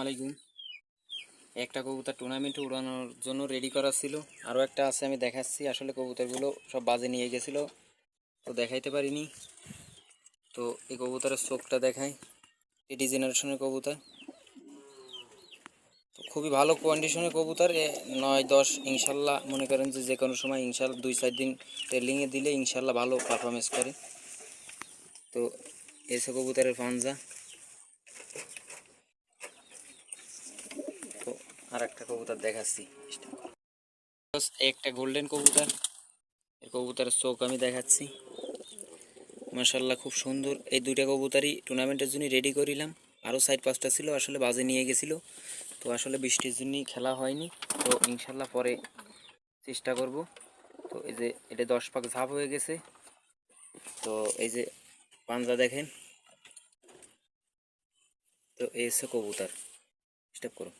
আলাইকুম। একটা কবুতর টুর্নামেন্টে উড়ানোর জন্য রেডি করা ছিল, আরও একটা আছে আমি দেখাচ্ছি। আসলে কবুতরগুলো সব বাজে নিয়ে গেছিলো, তো দেখাইতে পারিনি। তো এই কবুতরের চোখটা দেখাই, এডি জেনারেশনের কবুতর, তো খুবই ভালো কন্ডিশনের কবুতর। 9-10 ইনশাল্লাহ মনে করেন যে কোনো সময় ইনশাল্লাহ 2-4 দিন ট্রেলিংয়ে দিলে ইনশাল্লাহ ভালো পারফরমেন্স করে। তো এসে কবুতরের পাঞ্জা। তো আর একটা কবুতর দেখাচ্ছি, একটা গোল্ডেন কবুতর। এর কবুতরের চোখ আমি দেখাচ্ছি, মাশাল্লাহ খুব সুন্দর। এই দুইটা কবুতরই টুর্নামেন্টের জন্য রেডি করিলাম, আরও 4-5টা ছিল আসলে বাজে নিয়ে গেছিলো, তো আসলে বৃষ্টির জন্যই খেলা হয়নি। তো ইনশাল্লাহ পরে চেষ্টা করব। তো এই যে এটা 10 পাক ঝাঁপ হয়ে গেছে। তো এই যে পাঞ্জা দেখেন। তো এই হচ্ছে কবুতর, স্টেপ করো।